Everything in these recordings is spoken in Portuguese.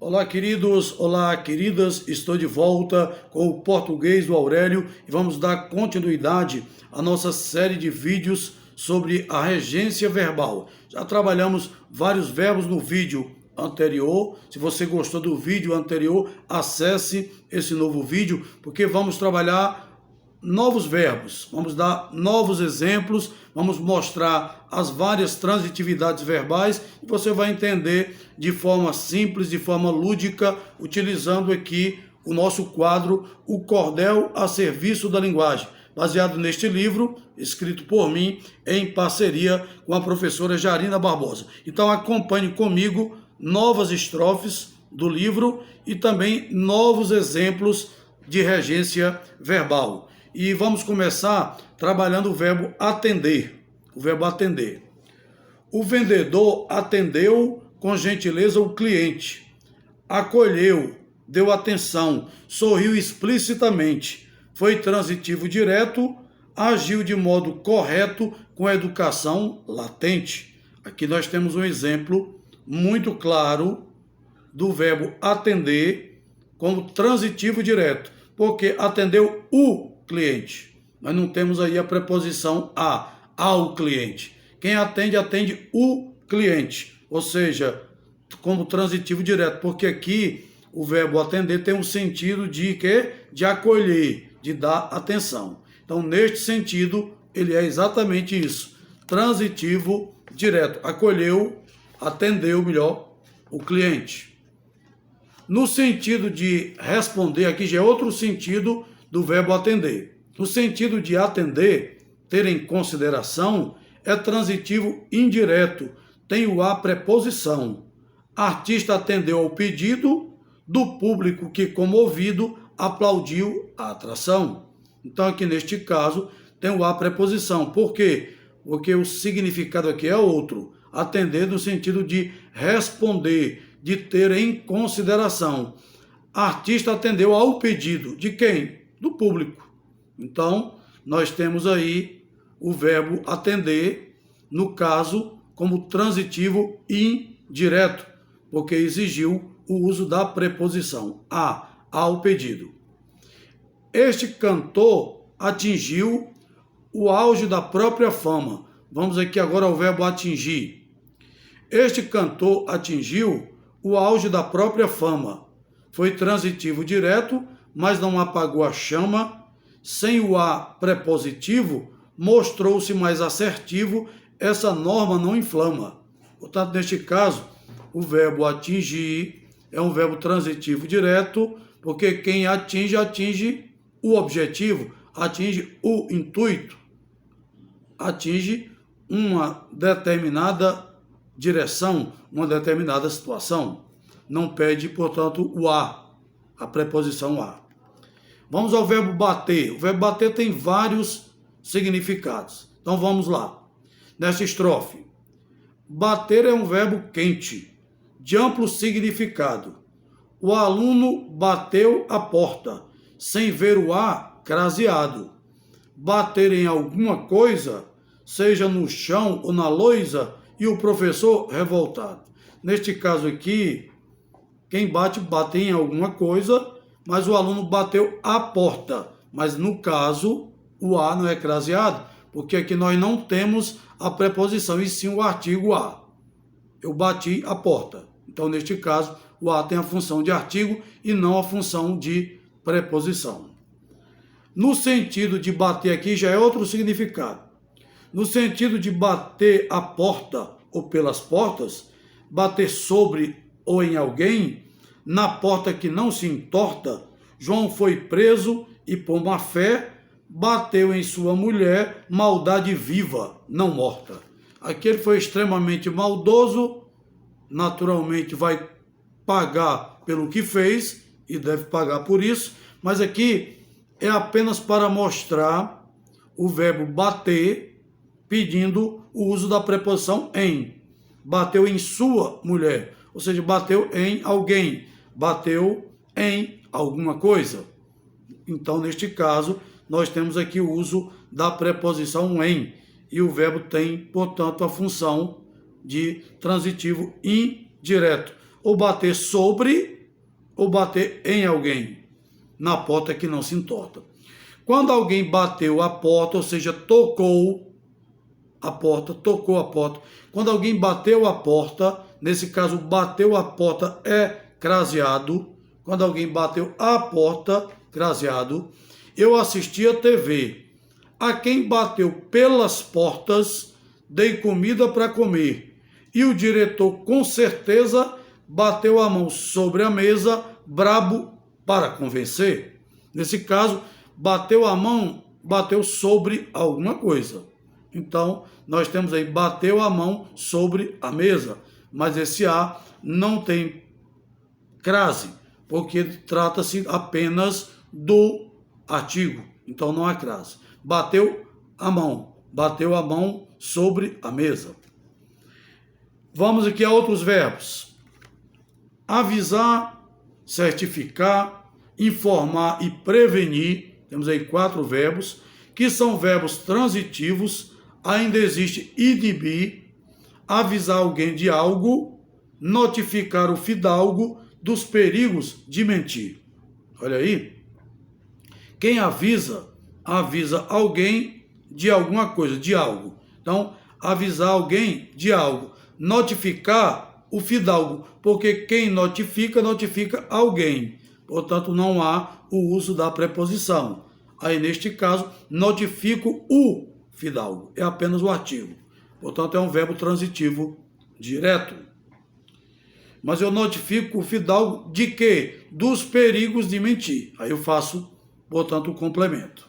Olá, queridos, olá, queridas, estou de volta com o Português do Aurélio e vamos dar continuidade à nossa série de vídeos sobre a regência verbal. Já trabalhamos vários verbos no vídeo anterior. Se você gostou do vídeo anterior, acesse esse novo vídeo, porque vamos trabalhar novos verbos, vamos dar novos exemplos, vamos mostrar as várias transitividades verbais e você vai entender de forma simples, de forma lúdica, utilizando aqui o nosso quadro O Cordel a Serviço da Linguagem, baseado neste livro, escrito por mim em parceria com a professora Jarina Barbosa. Então acompanhe comigo novas estrofes do livro e também novos exemplos de regência verbal. E vamos começar trabalhando o verbo atender. O verbo atender. O vendedor atendeu com gentileza o cliente. Acolheu, deu atenção, sorriu explicitamente. Foi transitivo direto, agiu de modo correto com educação latente. Aqui nós temos um exemplo muito claro do verbo atender como transitivo direto, porque atendeu o cliente. Nós não temos aí a preposição ao cliente. Quem atende, atende o cliente, ou seja, como transitivo direto, porque aqui o verbo atender tem um sentido de quê? De acolher, de dar atenção. Então, neste sentido, ele é exatamente isso, transitivo direto, acolheu, atendeu melhor o cliente. No sentido de responder, aqui já é outro sentido do verbo atender. No sentido de atender, ter em consideração, é transitivo indireto, tem o a preposição. Artista atendeu ao pedido do público que, comovido, aplaudiu a atração. Então, aqui neste caso, tem o a preposição. Por quê? Porque o significado aqui é outro. Atender no sentido de responder, de ter em consideração. Artista atendeu ao pedido de quem? Do público. Então, nós temos aí o verbo atender, no caso, como transitivo indireto, porque exigiu o uso da preposição ao pedido. Este cantor atingiu o auge da própria fama. Vamos aqui agora ao verbo atingir. Este cantor atingiu o auge da própria fama. Foi transitivo direto, mas não apagou a chama. Sem o a prepositivo, mostrou-se mais assertivo, essa norma não inflama. Portanto, neste caso, o verbo atingir é um verbo transitivo direto, porque quem atinge, atinge o objetivo, atinge o intuito, atinge uma determinada direção, uma determinada situação. Não pede, portanto, o a preposição a. Vamos ao verbo bater. O verbo bater tem vários significados. Então vamos lá. Nesta estrofe. Bater é um verbo quente, de amplo significado. O aluno bateu a porta, sem ver o a craseado. Bater em alguma coisa, seja no chão ou na lousa, e o professor revoltado. Neste caso aqui, quem bate, bate em alguma coisa, mas o aluno bateu a porta. Mas no caso, o a não é craseado, porque aqui nós não temos a preposição, e sim o artigo a. Eu bati a porta. Então, neste caso, o a tem a função de artigo e não a função de preposição. No sentido de bater aqui já é outro significado. No sentido de bater a porta ou pelas portas, bater sobre ou em alguém, na porta que não se entorta, João foi preso e por má fé bateu em sua mulher, maldade viva, não morta. Aqui ele foi extremamente maldoso, naturalmente vai pagar pelo que fez e deve pagar por isso, mas aqui é apenas para mostrar o verbo bater, pedindo o uso da preposição em. Bateu em sua mulher, ou seja, bateu em alguém, bateu em alguma coisa. Então, neste caso, nós temos aqui o uso da preposição em, e o verbo tem, portanto, a função de transitivo indireto. Ou bater sobre ou bater em alguém. Na porta que não se entorta. Quando alguém bateu a porta, ou seja, tocou a porta. Quando alguém bateu a porta, nesse caso, bateu a porta é craseado. Quando alguém bateu a porta, craseado. Eu assisti a TV. A quem bateu pelas portas, dei comida para comer. E o diretor, com certeza, bateu a mão sobre a mesa, brabo para convencer. Nesse caso, bateu a mão, bateu sobre alguma coisa. Então, nós temos aí, bateu a mão sobre a mesa. Mas esse A não tem crase, porque trata-se apenas do artigo. Então, não há crase. Bateu a mão sobre a mesa. Vamos aqui a outros verbos. Avisar, certificar, informar e prevenir. Temos aí 4 verbos, que são verbos transitivos. Ainda existe IDB, avisar alguém de algo, notificar o fidalgo dos perigos de mentir. Olha aí. Quem avisa, avisa alguém de alguma coisa, de algo. Então, avisar alguém de algo. Notificar o fidalgo, porque quem notifica, notifica alguém. Portanto, não há o uso da preposição. Aí, neste caso, notifico o fidalgo. É apenas o artigo. Portanto, é um verbo transitivo direto. Mas eu notifico o fidalgo de quê? Dos perigos de mentir. Aí eu faço, portanto, o complemento,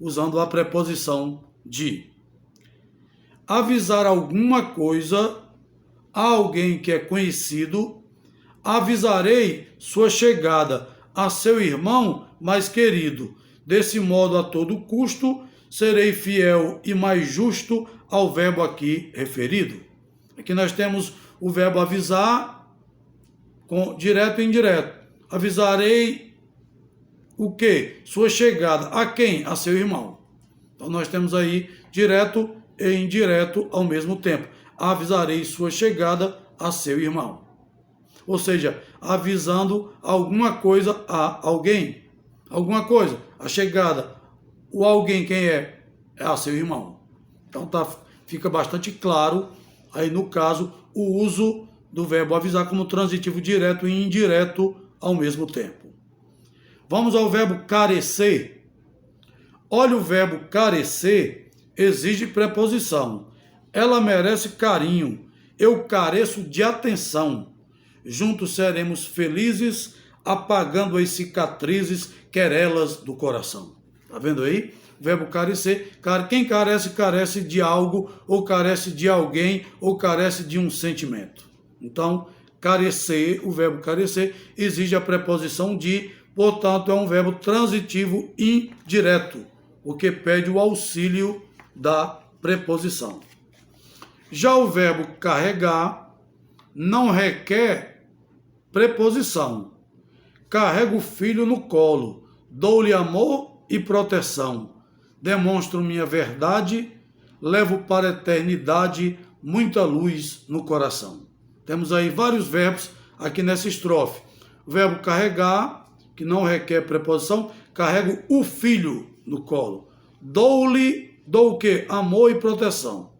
usando a preposição de. Avisar alguma coisa a alguém que é conhecido. Avisarei sua chegada a seu irmão mais querido. Desse modo, a todo custo, serei fiel e mais justo ao verbo aqui referido. Aqui nós temos o verbo avisar, com direto e indireto. Avisarei o quê? Sua chegada. A quem? A seu irmão. Então nós temos aí direto e indireto ao mesmo tempo. Avisarei sua chegada a seu irmão. Ou seja, avisando alguma coisa a alguém. Alguma coisa. A chegada. O alguém quem é? É a seu irmão. Então fica bastante claro aí no caso o uso do verbo avisar como transitivo direto e indireto ao mesmo tempo. Vamos ao verbo carecer. Olha, o verbo carecer exige preposição. Ela merece carinho. Eu careço de atenção. Juntos seremos felizes, apagando as cicatrizes, querelas do coração. Tá vendo aí? O verbo carecer. Quem carece, carece de algo, ou carece de alguém, ou carece de um sentimento. Então, carecer, o verbo carecer, exige a preposição de, portanto, é um verbo transitivo indireto, porque pede o auxílio da preposição. Já o verbo carregar não requer preposição. Carrego o filho no colo, dou-lhe amor e proteção. Demonstro minha verdade, levo para a eternidade muita luz no coração. Temos aí vários verbos aqui nessa estrofe. O verbo carregar, que não requer preposição, carrego o filho no colo. Dou o quê? Amor e proteção.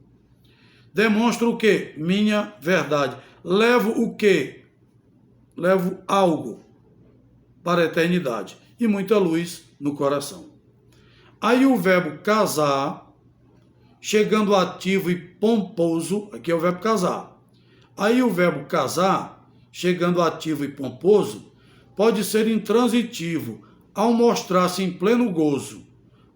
Demonstro o quê? Minha verdade. Levo o quê? Levo algo para a eternidade e muita luz no coração. Aí o verbo casar, chegando ativo e pomposo, aqui é o verbo casar. Aí o verbo casar, chegando ativo e pomposo, pode ser intransitivo, ao mostrar-se em pleno gozo.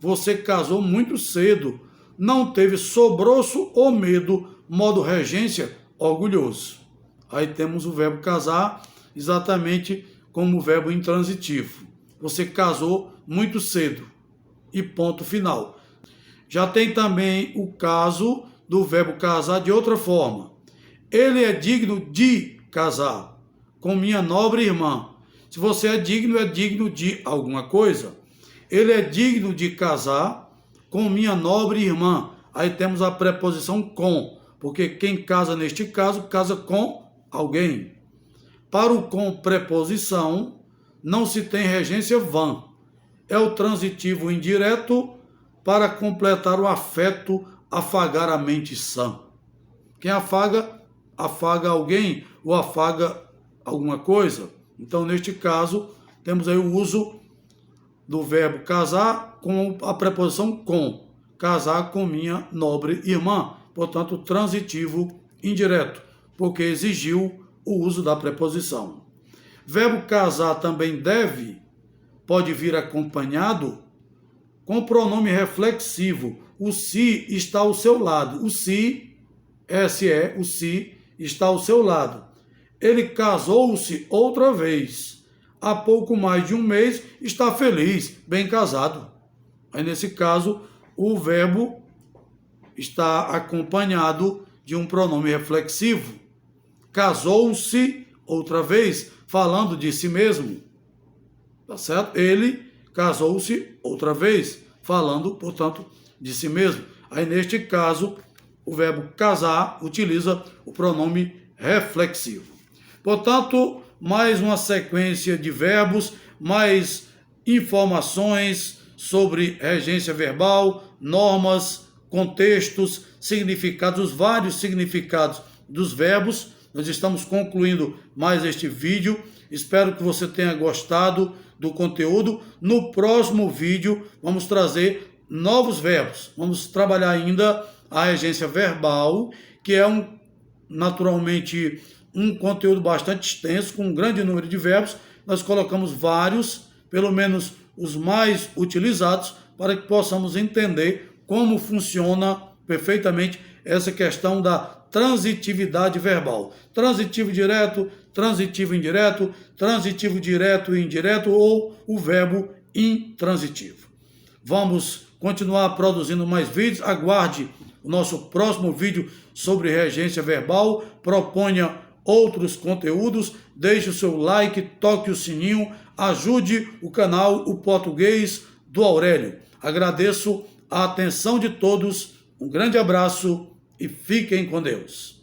Você casou muito cedo, não teve sobroço ou medo, modo regência orgulhoso. Aí temos o verbo casar exatamente como o verbo intransitivo. Você casou muito cedo e ponto final. Já tem também o caso do verbo casar de outra forma. Ele é digno de casar com minha nobre irmã. Se você é digno de alguma coisa. Ele é digno de casar com minha nobre irmã. Aí temos a preposição com, porque quem casa neste caso, casa com alguém. Para o com preposição, não se tem regência vã. É o transitivo indireto para completar o afeto, afagar a mente sã. Quem afaga, afaga alguém ou afaga alguma coisa. Então, neste caso, temos aí o uso do verbo casar com a preposição com. Casar com minha nobre irmã. Portanto, transitivo indireto, porque exigiu o uso da preposição. Verbo casar também pode vir acompanhado com pronome reflexivo. O se está ao seu lado. O se, S-E, o se está ao seu lado. Ele casou-se outra vez. Há pouco mais de um mês está feliz, bem casado. Aí, nesse caso, o verbo está acompanhado de um pronome reflexivo. Casou-se outra vez, falando de si mesmo. Tá certo? Ele casou-se outra vez, falando, portanto, de si mesmo. Aí, neste caso, o verbo casar utiliza o pronome reflexivo. Portanto, mais uma sequência de verbos, mais informações sobre regência verbal, normas, contextos, significados, os vários significados dos verbos. Nós estamos concluindo mais este vídeo. Espero que você tenha gostado do conteúdo. No próximo vídeo, vamos trazer novos verbos. Vamos trabalhar ainda a regência verbal, que é naturalmente um conteúdo bastante extenso, com um grande número de verbos. Nós colocamos vários, pelo menos os mais utilizados, para que possamos entender como funciona perfeitamente essa questão da transitividade verbal. Transitivo direto, transitivo indireto, transitivo direto e indireto, ou o verbo intransitivo. Vamos continuar produzindo mais vídeos. Aguarde o nosso próximo vídeo sobre regência verbal. Proponha outros conteúdos. Deixe o seu like, toque o sininho, ajude o canal O Português do Aurélio. Agradeço a atenção de todos, um grande abraço e fiquem com Deus.